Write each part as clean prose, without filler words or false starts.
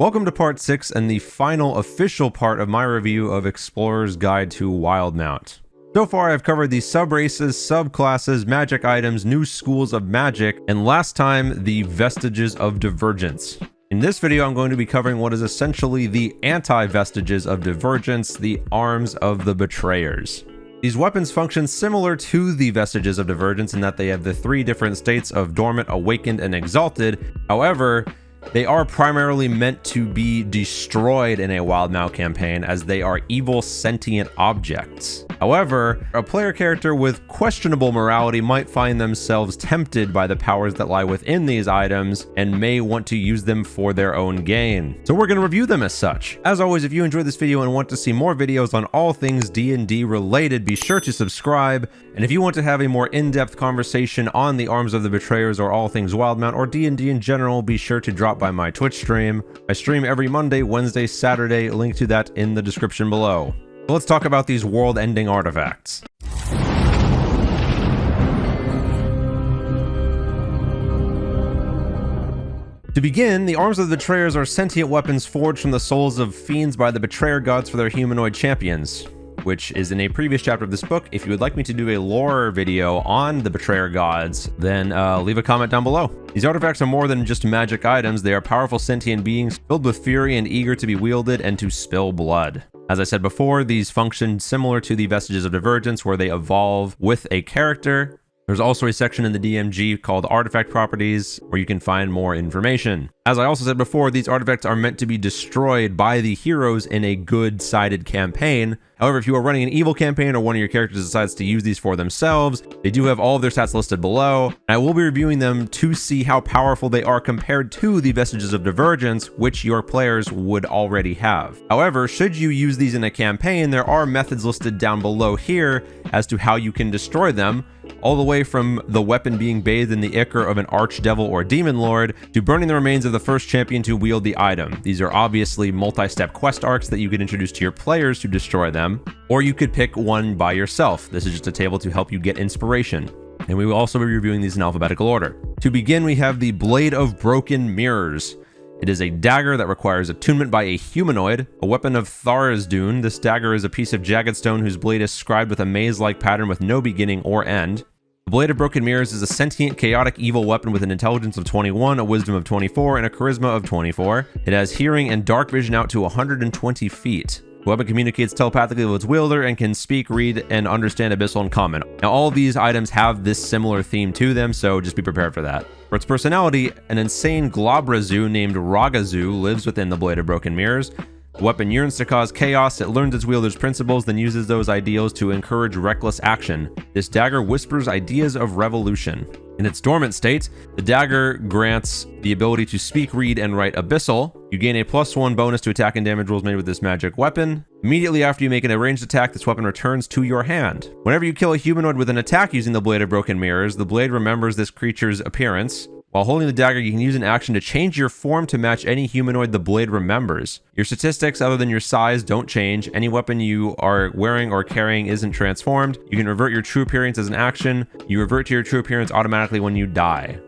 Welcome to part 6 and the final official part of my review of Explorer's Guide to Wildemount. So far I've covered the sub-races, subclasses, magic items, new schools of magic, and last time the Vestiges of Divergence. In this video I'm going to be covering what is essentially the anti-Vestiges of Divergence, the Arms of the Betrayers. These weapons function similar to the Vestiges of Divergence in that they have the 3 different states of Dormant, Awakened, and Exalted. However, they are primarily meant to be destroyed in a Wildemount campaign as they are evil sentient objects. However, a player character with questionable morality might find themselves tempted by the powers that lie within these items and may want to use them for their own gain. So we're going to review them as such. As always, if you enjoyed this video and want to see more videos on all things D&D related, be sure to subscribe. And if you want to have a more in-depth conversation on the Arms of the Betrayers or all things Wildemount or D&D in general, be sure to drop by my Twitch stream. I stream every Monday, Wednesday, Saturday, link to that in the description below. So let's talk about these world-ending artifacts. To begin, the Arms of the Betrayers are sentient weapons forged from the souls of fiends by the Betrayer gods for their humanoid champions, which is in a previous chapter of this book. If you would like me to do a lore video on the Betrayer gods, then leave a comment down below. These artifacts are more than just magic items. They are powerful sentient beings filled with fury and eager to be wielded and to spill blood. As I said before, these function similar to the Vestiges of Divergence, where they evolve with a character. There's also a section in the DMG called Artifact Properties, where you can find more information. As I also said before, these artifacts are meant to be destroyed by the heroes in a good-sided campaign. However, if you are running an evil campaign or one of your characters decides to use these for themselves, they do have all of their stats listed below. I will be reviewing them to see how powerful they are compared to the Vestiges of Divergence, which your players would already have. However, should you use these in a campaign, there are methods listed down below here as to how you can destroy them, all the way from the weapon being bathed in the ichor of an archdevil or demon lord to burning the remains of the first champion to wield the item. These are obviously multi-step quest arcs that you could introduce to your players to destroy them, or you could pick one by yourself. This is just a table to help you get inspiration. And we will also be reviewing these in alphabetical order. To begin, we have the Blade of Broken Mirrors. It is a dagger that requires attunement by a humanoid, a weapon of Tharizdun. This dagger is a piece of jagged stone whose blade is scribed with a maze-like pattern with no beginning or end. The Blade of Broken Mirrors is a sentient, chaotic, evil weapon with an intelligence of 21, a wisdom of 24, and a charisma of 24. It has hearing and dark vision out to 120 feet. The weapon communicates telepathically with its wielder and can speak, read, and understand Abyssal and Common. Now, all of these items have this similar theme to them, so just be prepared for that. For its personality, an insane Globrazu named Ragazu lives within the Blade of Broken Mirrors. The weapon yearns to cause chaos. It learns its wielder's principles, then uses those ideals to encourage reckless action. This dagger whispers ideas of revolution. In its dormant state, the dagger grants the ability to speak, read, and write Abyssal. You gain a +1 bonus to attack and damage rolls made with this magic weapon. Immediately after you make an ranged attack, this weapon returns to your hand. Whenever you kill a humanoid with an attack using the Blade of Broken Mirrors, the blade remembers this creature's appearance. While holding the dagger, you can use an action to change your form to match any humanoid the blade remembers. Your statistics, other than your size, don't change. Any weapon you are wearing or carrying isn't transformed. You can revert your true appearance as an action. You revert to your true appearance automatically when you die.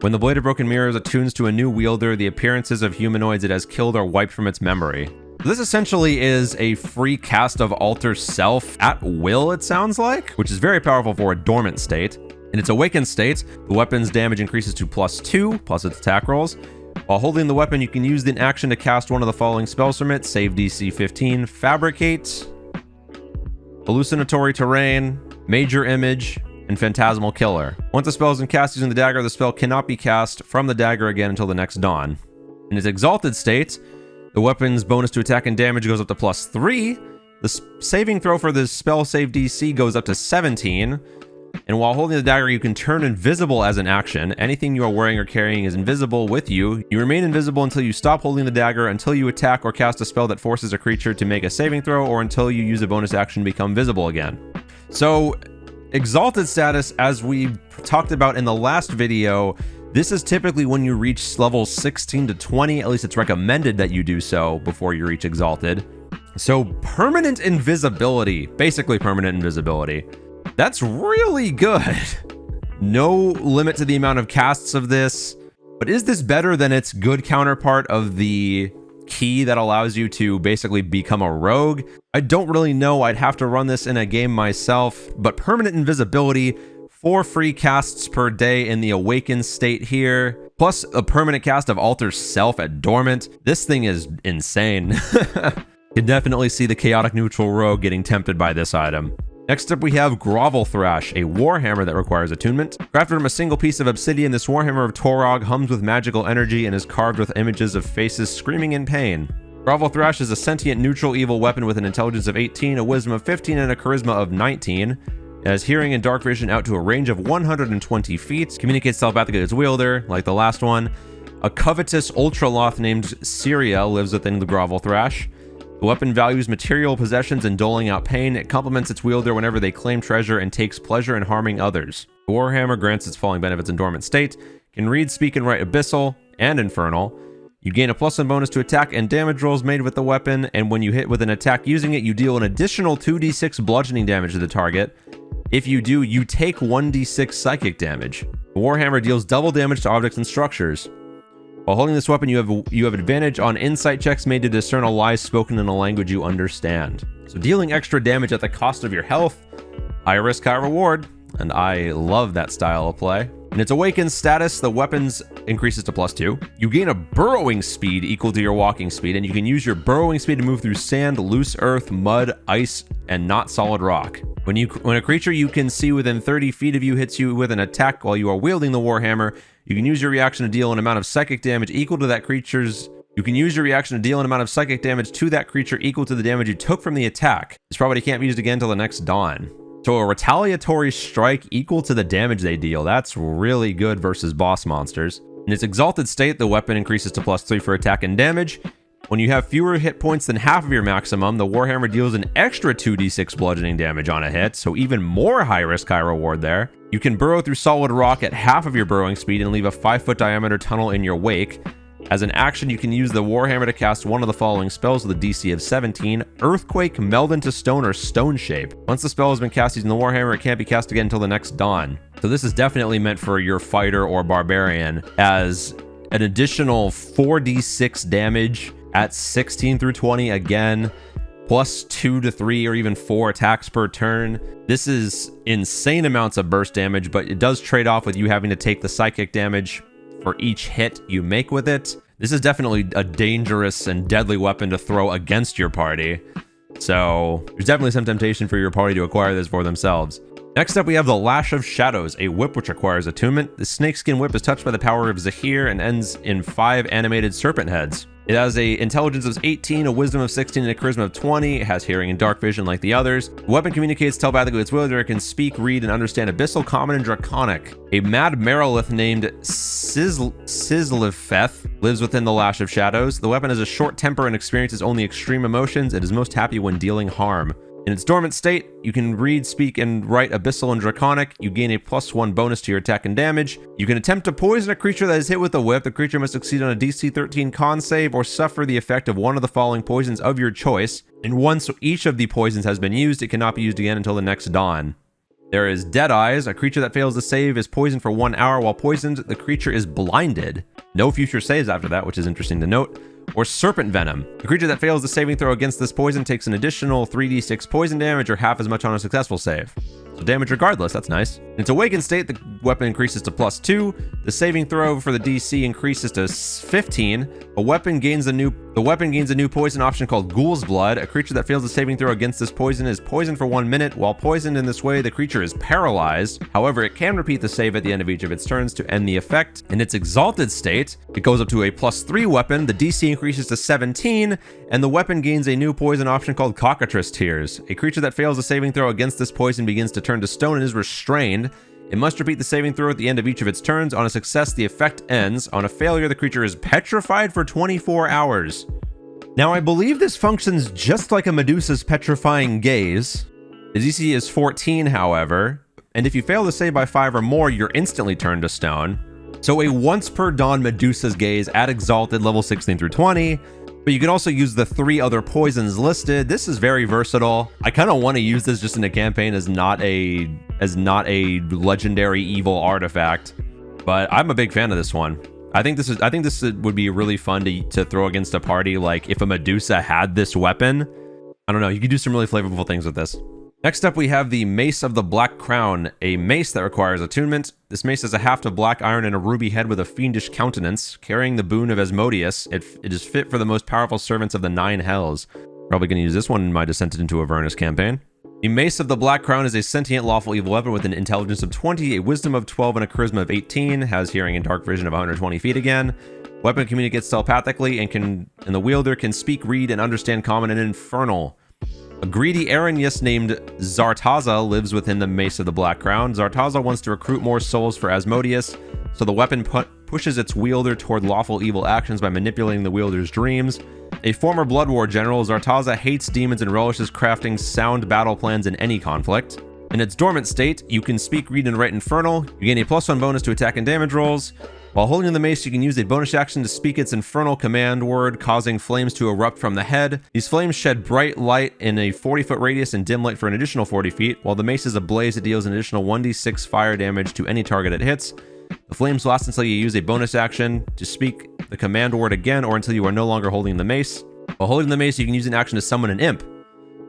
When the Blade of Broken Mirrors attunes to a new wielder, the appearances of humanoids it has killed are wiped from its memory. This essentially is a free cast of Alter Self at will, it sounds like, which is very powerful for a dormant state. In its awakened state, the weapon's damage increases to +2, plus its attack rolls. While holding the weapon, you can use the action to cast one of the following spells from it: Save DC 15, Fabricate, Hallucinatory Terrain, Major Image, and Phantasmal Killer. Once the spell is cast using the dagger, the spell cannot be cast from the dagger again until the next dawn. In its exalted state, the weapon's bonus to attack and damage goes up to +3. The saving throw for the spell save DC goes up to 17. And while holding the dagger, you can turn invisible as an action. Anything you are wearing or carrying is invisible with you. You remain invisible until you stop holding the dagger, until you attack or cast a spell that forces a creature to make a saving throw, or until you use a bonus action to become visible again. So, exalted status, as we talked about in the last video, this is typically when you reach levels 16 to 20. At least it's recommended that you do so before you reach exalted. So, permanent invisibility, basically permanent invisibility. That's really good. No limit to the amount of casts of this, but is this better than its good counterpart of the key that allows you to basically become a rogue. I don't really know. I'd have to run this in a game myself, but permanent invisibility, 4 free casts per day in the awakened state here, plus a permanent cast of Alter Self at dormant. This thing is insane. You can definitely see the chaotic neutral rogue getting tempted by this item. Next up we have Grovel Thrash, a Warhammer that requires attunement. Crafted from a single piece of obsidian, this Warhammer of Torog hums with magical energy and is carved with images of faces screaming in pain. Grovel Thrash is a sentient neutral evil weapon with an intelligence of 18, a wisdom of 15, and a charisma of 19. It has hearing and dark vision out to a range of 120 feet. Communicates telepathically with its wielder, like the last one. A covetous Ultraloth named Syria lives within the Grovel Thrash. The weapon values material possessions and doling out pain. It complements its wielder whenever they claim treasure and takes pleasure in harming others. The Warhammer grants its falling benefits in dormant state, can read, speak, and write Abyssal and Infernal. You gain a +1 bonus to attack and damage rolls made with the weapon, and when you hit with an attack using it, you deal an additional 2d6 bludgeoning damage to the target. If you do, you take 1d6 psychic damage. The Warhammer deals double damage to objects and structures. While holding this weapon, you have advantage on insight checks made to discern a lie spoken in a language you understand. So dealing extra damage at the cost of your health, high risk, high reward, and I love that style of play. In its awakened status, the weapons increases to +2. You gain a burrowing speed equal to your walking speed, and you can use your burrowing speed to move through sand, loose earth, mud, ice, and not solid rock. When a creature you can see within 30 feet of you hits you with an attack while you are wielding the Warhammer, you can use your reaction to deal an amount of psychic damage equal to that creature's. You can use your reaction to deal an amount of psychic damage to that creature equal to the damage you took from the attack. This property can't be used again until the next dawn. So a retaliatory strike equal to the damage they deal. That's really good versus boss monsters. In its exalted state, the weapon increases to +3 for attack and damage. When you have fewer hit points than half of your maximum, the Warhammer deals an extra 2d6 bludgeoning damage on a hit, so even more high risk, high reward there. You can burrow through solid rock at half of your burrowing speed and leave a 5-foot diameter tunnel in your wake. As an action, you can use the Warhammer to cast one of the following spells with a DC of 17, Earthquake, Meld into Stone, or Stone Shape. Once the spell has been cast using the Warhammer, it can't be cast again until the next dawn. So this is definitely meant for your fighter or barbarian as an additional 4d6 damage at 16 through 20 again, +2 to 3 or even 4 attacks per turn. This is insane amounts of burst damage, but it does trade off with you having to take the psychic damage for each hit you make with it. This is definitely a dangerous and deadly weapon to throw against your party. So there's definitely some temptation for your party to acquire this for themselves. Next up, we have the Lash of Shadows, a whip which requires attunement. The snakeskin whip is touched by the power of Zahir and ends in 5 animated serpent heads. It has a intelligence of 18, a wisdom of 16, and a charisma of 20. It has hearing and dark vision like the others. The weapon communicates telepathically with its wielder. It can speak, read, and understand Abyssal, Common, and Draconic. A mad Merilith named Sislifeth lives within the Lash of Shadows. The weapon has a short temper and experiences only extreme emotions. It is most happy when dealing harm. In its dormant state, you can read, speak, and write Abyssal and Draconic. You gain a +1 bonus to your attack and damage. You can attempt to poison a creature that is hit with a whip. The creature must succeed on a DC 13 con save or suffer the effect of one of the following poisons of your choice. And once each of the poisons has been used, it cannot be used again until the next dawn. There is Dead Eyes. A creature that fails to save is poisoned for 1 hour. While poisoned, the creature is blinded. No future saves after that, which is interesting to note. Or Serpent Venom. A creature that fails the saving throw against this poison takes an additional 3d6 poison damage or half as much on a successful save. So damage regardless, that's nice. In its awakened state, the weapon increases to +2. The saving throw for the DC increases to 15. The weapon gains a new poison option called Ghoul's Blood. A creature that fails the saving throw against this poison is poisoned for 1 minute. While poisoned in this way, the creature is paralyzed. However, it can repeat the save at the end of each of its turns to end the effect. In its exalted state, it goes up to a +3 weapon. The DC increases to 17, and the weapon gains a new poison option called Cockatrice Tears. A creature that fails a saving throw against this poison begins to turn to stone and is restrained. It must repeat the saving throw at the end of each of its turns. On a success, the effect ends. On a failure, the creature is petrified for 24 hours. Now, I believe this functions just like a Medusa's petrifying gaze. The DC is 14, however, and if you fail to save by 5 or more, you're instantly turned to stone. So a once per dawn Medusa's gaze at exalted level 16 through 20, but you can also use the 3 other poisons listed. This is very versatile. I kind of want to use this just in a campaign as not a legendary evil artifact, but I'm a big fan of this one. I think this would be really fun to throw against a party. Like if a Medusa had this weapon, I don't know, you could do some really flavorful things with this. Next up, we have the Mace of the Black Crown, a mace that requires attunement. This mace has a haft of black iron and a ruby head with a fiendish countenance. Carrying the boon of Asmodeus, it is fit for the most powerful servants of the 9 hells. Probably going to use this one in my Descended into Avernus campaign. The Mace of the Black Crown is a sentient lawful evil weapon with an intelligence of 20, a wisdom of 12, and a charisma of 18. Has hearing and dark vision of 120 feet again. Weapon communicates telepathically and the wielder can speak, read, and understand common and infernal. A greedy Aranyas named Zartaza lives within the Mace of the Black Crown. Zartaza wants to recruit more souls for Asmodeus, so the weapon pushes its wielder toward lawful evil actions by manipulating the wielder's dreams. A former Blood War general, Zartaza hates demons and relishes crafting sound battle plans in any conflict. In its dormant state, you can speak, read, and write infernal. You gain a +1 bonus to attack and damage rolls. While holding the mace, you can use a bonus action to speak its infernal command word, causing flames to erupt from the head. These flames shed bright light in a 40-foot radius and dim light for an additional 40 feet. While the mace is ablaze, it deals an additional 1d6 fire damage to any target it hits. The flames last until you use a bonus action to speak the command word again, or until you are no longer holding the mace. While holding the mace, you can use an action to summon an imp.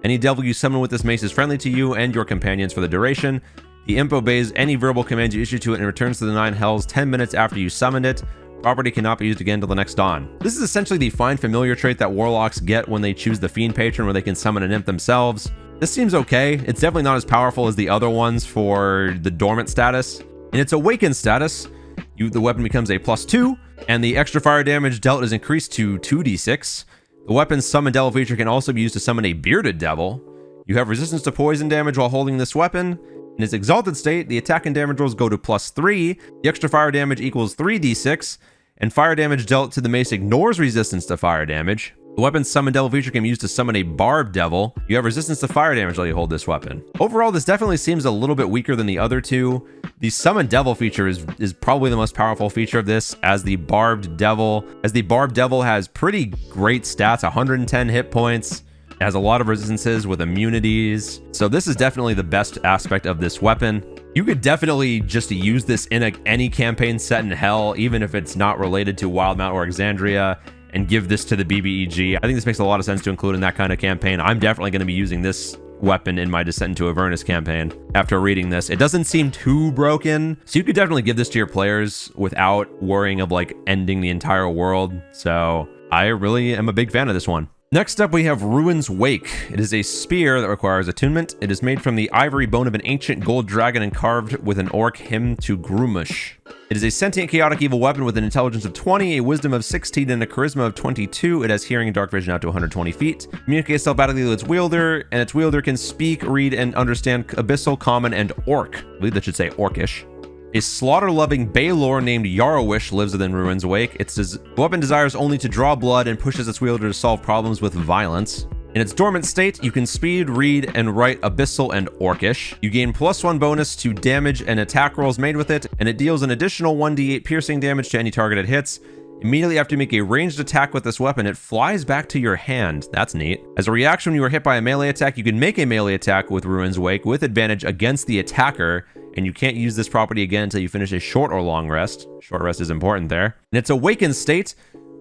Any devil you summon with this mace is friendly to you and your companions for the duration. The imp obeys any verbal commands you issue to it and returns to the 9 hells 10 minutes after you summoned it. Property cannot be used again until the next dawn. This is essentially the Find Familiar trait that warlocks get when they choose the Fiend Patron, where they can summon an imp themselves. This seems okay. It's definitely not as powerful as the other ones for the dormant status. In its awakened status, the weapon becomes a +2, and the extra fire damage dealt is increased to 2d6. The weapon's summon devil feature can also be used to summon a bearded devil. You have resistance to poison damage while holding this weapon. In its exalted state, the attack and damage rolls go to +3, the extra fire damage equals 3d6, and fire damage dealt to the mace ignores resistance to fire damage. The weapon's summon devil feature can be used to summon a barbed devil. You have resistance to fire damage while you hold this weapon. Overall, this definitely seems a little bit weaker than the other two. The summon devil feature is probably the most powerful feature of this, as the barbed devil has pretty great stats, 110 hit points. It has a lot of resistances with immunities. So this is definitely the best aspect of this weapon. You could definitely just use this in any campaign set in hell, even if it's not related to Wildemount or Exandria, and give this to the BBEG. I think this makes a lot of sense to include in that kind of campaign. I'm definitely going to be using this weapon in my Descent into Avernus campaign after reading this. It doesn't seem too broken, so you could definitely give this to your players without worrying of like ending the entire world. So I really am a big fan of this one. Next up, we have Ruin's Wake. It is a spear that requires attunement. It is made from the ivory bone of an ancient gold dragon and carved with an orc hymn to Grumush. It is a sentient chaotic evil weapon with an intelligence of 20, a wisdom of 16, and a charisma of 22. It has hearing and dark vision out to 120 feet. Communicates telepathically with its wielder, and its wielder can speak, read, and understand Abyssal, Common, and Orc. I believe that should say Orcish. A slaughter-loving Baylor named Yarrowish lives within Ruin's Wake. The weapon desires only to draw blood and pushes its wielder to solve problems with violence. In its dormant state, you can speed, read, and write Abyssal and Orcish. You gain +1 bonus to damage and attack rolls made with it, and it deals an additional 1d8 piercing damage to any target it hits. Immediately after you make a ranged attack with this weapon, it flies back to your hand. That's neat. As a reaction, when you are hit by a melee attack, you can make a melee attack with Ruin's Wake with advantage against the attacker, and you can't use this property again until you finish a short or long rest. Short rest is important there. In its awakened state,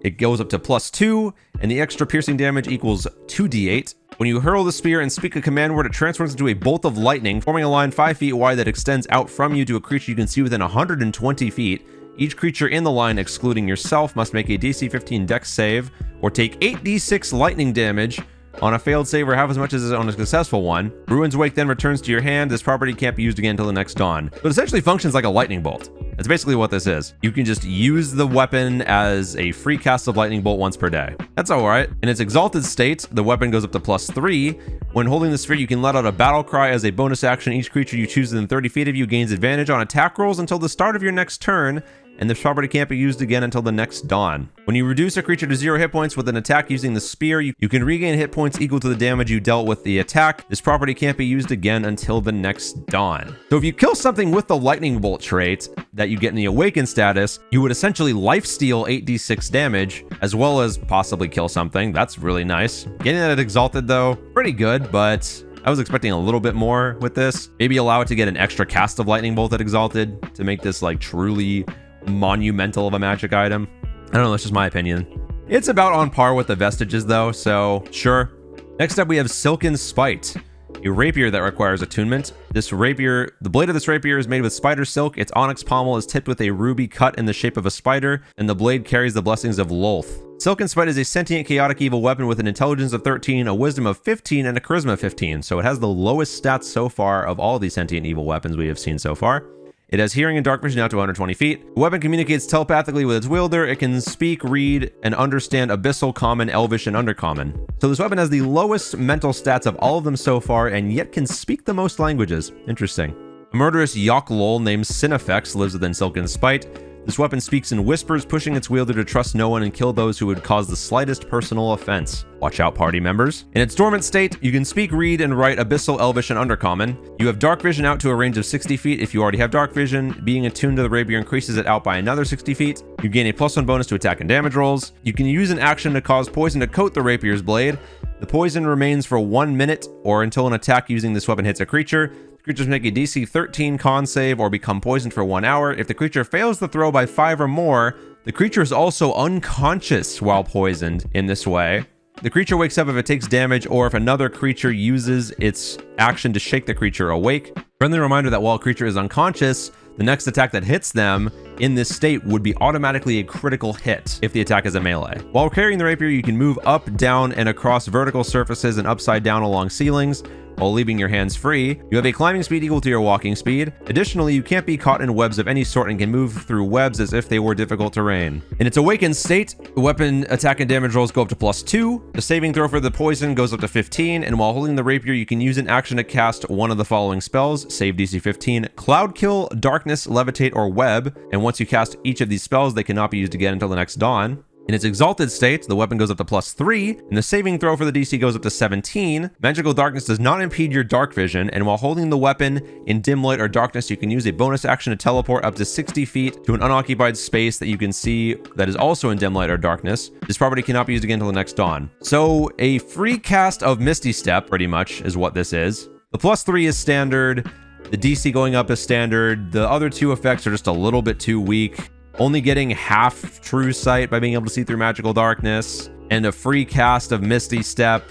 it goes up to +2, and the extra piercing damage equals 2d8. When you hurl the spear and speak a command word, it transforms into a bolt of lightning, forming a line 5 feet wide that extends out from you to a creature you can see within 120 feet. Each creature in the line, excluding yourself, must make a DC 15 Dex save, or take 8d6 lightning damage on a failed save, or half as much as on a successful one. Ruin's Wake then returns to your hand. This property can't be used again until the next dawn. So it essentially functions like a lightning bolt. That's basically what this is. You can just use the weapon as a free cast of lightning bolt once per day. That's alright. In its exalted state, the weapon goes up to +3. When holding the sphere, you can let out a battle cry as a bonus action. Each creature you choose within 30 feet of you gains advantage on attack rolls until the start of your next turn, and this property can't be used again until the next dawn. When you reduce a creature to 0 hit points with an attack using the spear, you can regain hit points equal to the damage you dealt with the attack. This property can't be used again until the next dawn. So if you kill something with the lightning bolt trait that you get in the awakened status, you would essentially lifesteal 8d6 damage, as well as possibly kill something. That's really nice. Getting that at exalted though, pretty good, but I was expecting a little bit more with this. Maybe allow it to get an extra cast of lightning bolt at exalted to make this like truly monumental of a magic item. I don't know, that's just my opinion. It's about on par with the Vestiges though, so sure. Next up we have Silkin Spite, a rapier that requires attunement. This rapier, the blade of this rapier is made with spider silk. Its onyx pommel is tipped with a ruby cut in the shape of a spider, and the blade carries the blessings of Lolth. Silkin Spite is a sentient chaotic evil weapon with an intelligence of 13, a wisdom of 15, and a charisma of 15, so it has the lowest stats so far of all these sentient evil weapons we have seen so far. It has hearing and dark vision out to 120 feet. The weapon communicates telepathically with its wielder. It can speak, read, and understand Abyssal, Common, Elvish, and Undercommon. So this weapon has the lowest mental stats of all of them so far, and yet can speak the most languages. Interesting. A murderous Yoklol named Sinifex lives within Silkin Spite. This weapon speaks in whispers, pushing its wielder to trust no one and kill those who would cause the slightest personal offense. Watch out, party members. In its dormant state, you can speak, read, and write Abyssal, Elvish, and Undercommon. You have dark vision out to a range of 60 feet if you already have dark vision. Being attuned to the rapier increases it out by another 60 feet. You gain a +1 bonus to attack and damage rolls. You can use an action to cause poison to coat the rapier's blade. The poison remains for 1 minute or until an attack using this weapon hits a creature. Creatures make a DC 13 con save or become poisoned for 1 hour. If the creature fails the throw by 5 or more, the creature is also unconscious while poisoned in this way. The creature wakes up if it takes damage or if another creature uses its action to shake the creature awake. Friendly reminder that while a creature is unconscious, the next attack that hits them in this state would be automatically a critical hit if the attack is a melee. While carrying the rapier, you can move up, down, and across vertical surfaces and upside down along ceilings while leaving your hands free. You have a climbing speed equal to your walking speed. Additionally, you can't be caught in webs of any sort and can move through webs as if they were difficult terrain. In its awakened state, the weapon attack and damage rolls go up to +2. The saving throw for the poison goes up to 15, and while holding the rapier, you can use an action to cast one of the following spells: save DC 15, Cloud Kill, Darkness, Levitate, or Web, and once you cast each of these spells, they cannot be used again until the next dawn. In its exalted state, the weapon goes up to +3, and the saving throw for the DC goes up to 17. Magical darkness does not impede your dark vision, and while holding the weapon in dim light or darkness, you can use a bonus action to teleport up to 60 feet to an unoccupied space that you can see that is also in dim light or darkness. This property cannot be used again until the next dawn. So a free cast of Misty Step, pretty much, is what this is. The +3 is standard. The DC going up is standard. The other two effects are just a little bit too weak. Only getting half true sight by being able to see through magical darkness, and a free cast of Misty Step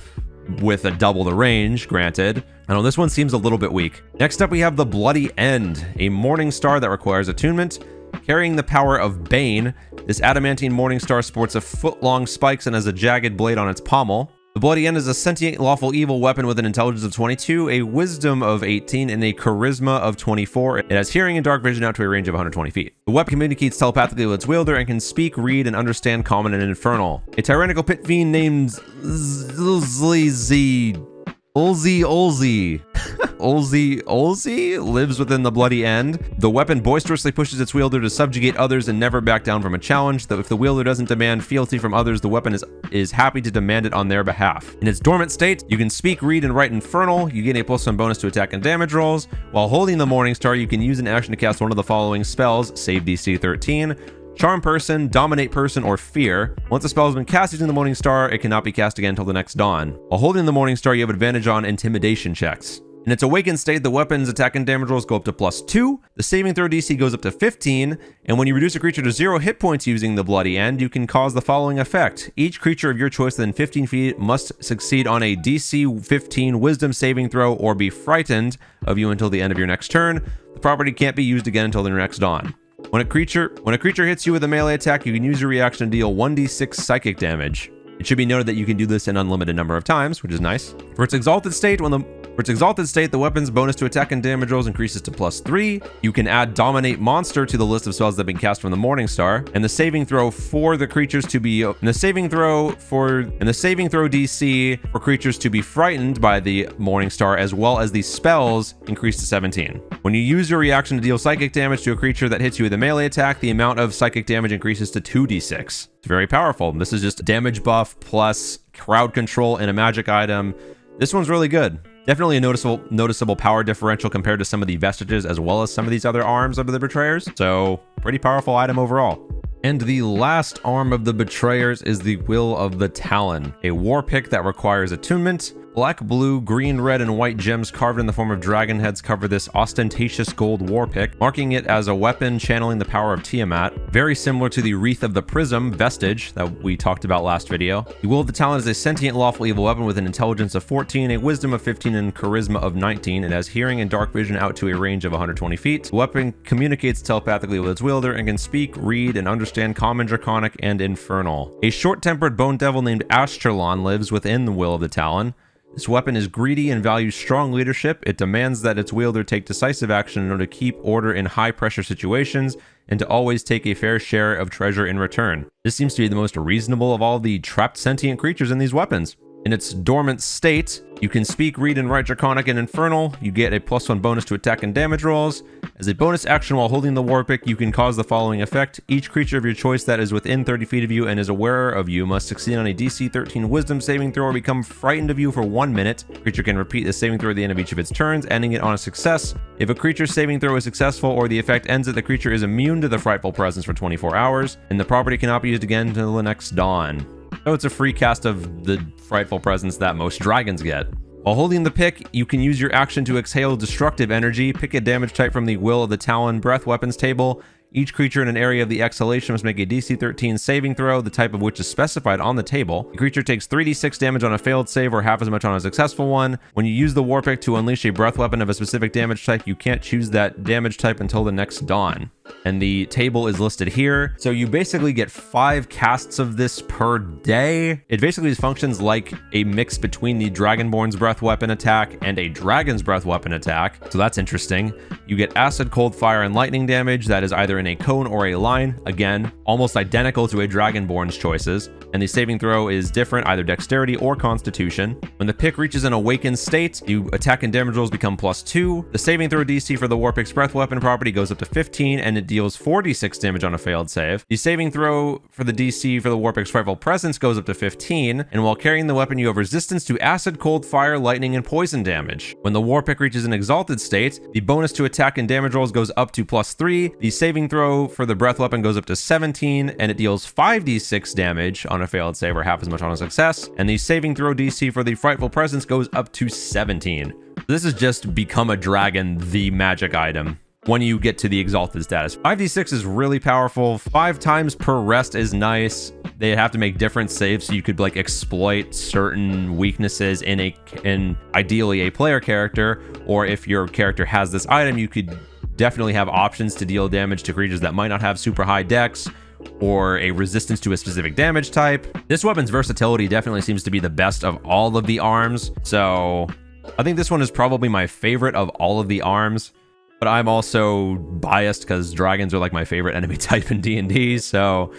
with a double the range, granted. I know this one seems a little bit weak. Next up we have the Bloody End, a morning star that requires attunement. Carrying the power of Bane, this adamantine morning star sports a foot-long spikes and has a jagged blade on its pommel. The Bloody End is a sentient lawful evil weapon with an intelligence of 22, a wisdom of 18, and a charisma of 24. It has hearing and dark vision out to a range of 120 feet. The weapon communicates telepathically with its wielder and can speak, read, and understand Common and Infernal. A tyrannical pit fiend named Ulzi lives within the Bloody End. The weapon boisterously pushes its wielder to subjugate others and never back down from a challenge, though if the wielder doesn't demand fealty from others, the weapon is happy to demand it on their behalf. In its dormant state, you can speak, read, and write Infernal. You gain a +1 bonus to attack and damage rolls. While holding the Morning Star, you can use an action to cast one of the following spells: save DC 13, Charm Person, Dominate Person, or Fear. Once the spell has been cast using the Morning Star, it cannot be cast again until the next dawn. While holding the Morning Star, you have advantage on Intimidation checks. In its awakened state, the weapon's attack and damage rolls go up to +2, the saving throw DC goes up to 15, and when you reduce a creature to 0 hit points using the Bloody End, you can cause the following effect. Each creature of your choice within 15 feet must succeed on a DC 15 Wisdom saving throw or be frightened of you until the end of your next turn. The property can't be used again until the next dawn. When a creature hits you with a melee attack, you can use your reaction to deal 1d6 psychic damage. It should be noted that you can do this an unlimited number of times, which is nice. For its exalted state, the weapon's bonus to attack and damage rolls increases to +3. You can add Dominate Monster to the list of spells that have been cast from the Morning Star, and the saving throw DC for creatures to be frightened by the Morning Star, as well as the spells, increase to 17. When you use your reaction to deal psychic damage to a creature that hits you with a melee attack, the amount of psychic damage increases to 2d6. It's very powerful. This is just damage buff plus crowd control in a magic item. This one's really good. Definitely a noticeable power differential compared to some of the Vestiges as well as some of these other arms of the Betrayers. So pretty powerful item overall. And the last arm of the Betrayers is the Will of the Talon, a war pick that requires attunement. Black, blue, green, red, and white gems carved in the form of dragon heads cover this ostentatious gold war pick, marking it as a weapon channeling the power of Tiamat, very similar to the Wreath of the Prism, Vestige, that we talked about last video. The Will of the Talon is a sentient lawful evil weapon with an intelligence of 14, a wisdom of 15, and charisma of 19. It has hearing and dark vision out to a range of 120 feet. The weapon communicates telepathically with its wielder and can speak, read, and understand Common, Draconic, and Infernal. A short-tempered bone devil named Ashterlon lives within the Will of the Talon. This weapon is greedy and values strong leadership. It demands that its wielder take decisive action in order to keep order in high-pressure situations and to always take a fair share of treasure in return. This seems to be the most reasonable of all the trapped sentient creatures in these weapons. In its dormant state, you can speak, read, and write Draconic and Infernal. You get a +1 bonus to attack and damage rolls. As a bonus action while holding the war pick, you can cause the following effect. Each creature of your choice that is within 30 feet of you and is aware of you must succeed on a DC 13 Wisdom saving throw or become frightened of you for 1 minute. The creature can repeat the saving throw at the end of each of its turns, ending it on a success. If a creature's saving throw is successful or the effect ends it, the creature is immune to the frightful presence for 24 hours, and the property cannot be used again until the next dawn. So it's a free cast of the frightful presence that most dragons get. While holding the pick, you can use your action to exhale destructive energy. Pick a damage type from the Will of the Talon breath weapons table. Each creature in an area of the exhalation must make a DC 13 saving throw, the type of which is specified on the table. The creature takes 3d6 damage on a failed save or half as much on a successful one. When you use the war pick to unleash a breath weapon of a specific damage type, you can't choose that damage type until the next dawn. And the table is listed here. So you basically get 5 casts of this per day. It basically functions like a mix between the Dragonborn's breath weapon attack and a Dragon's breath weapon attack. So that's interesting. You get acid, cold, fire, and lightning damage that is either in a cone or a line. Again, almost identical to a Dragonborn's choices. And the saving throw is different, either dexterity or constitution. When the pick reaches an awakened state, you attack and damage rolls become +2. The saving throw DC for the Warpick's breath weapon property goes up to 15, and it deals 4d6 damage on a failed save. The saving throw for the DC for the Warpick's frightful presence goes up to 15, and while carrying the weapon, you have resistance to acid, cold, fire, lightning, and poison damage. When the Warpick reaches an exalted state, the bonus to attack and damage rolls goes up to +3. The saving throw for the breath weapon goes up to 17, and it deals 5d6 damage on a failed save or half as much on a success. And the saving throw DC for the frightful presence goes up to 17. This is just become a dragon, the magic item, when you get to the exalted status. 5d6 is really powerful. 5 times per rest is nice. They have to make different saves so you could like exploit certain weaknesses in ideally a player character, or if your character has this item, you could definitely have options to deal damage to creatures that might not have super high dex or a resistance to a specific damage type. This weapon's versatility definitely seems to be the best of all of the arms, so I think this one is probably my favorite of all of the arms. But I'm also biased because dragons are like my favorite enemy type in D&D, so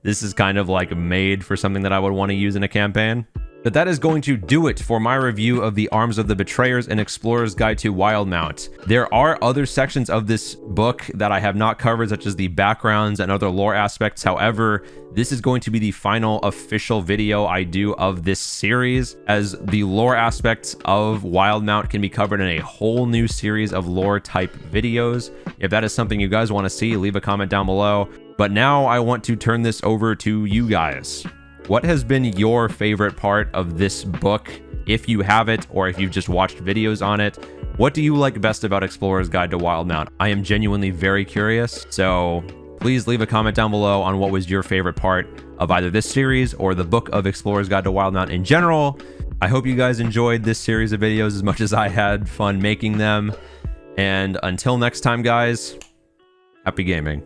this is kind of like made for something that I would want to use in a campaign. But that is going to do it for my review of the Arms of the Betrayers and Explorer's Guide to Wildemount. There are other sections of this book that I have not covered, such as the backgrounds and other lore aspects. However, this is going to be the final official video I do of this series, as the lore aspects of Wildemount can be covered in a whole new series of lore type videos. If that is something you guys want to see, leave a comment down below. But now I want to turn this over to you guys. What has been your favorite part of this book, if you have it, or if you've just watched videos on it? What do you like best about Explorer's Guide to Wildemount? I am genuinely very curious, so please leave a comment down below on what was your favorite part of either this series or the book of Explorer's Guide to Wildemount in general. I hope you guys enjoyed this series of videos as much as I had fun making them. And until next time, guys, happy gaming.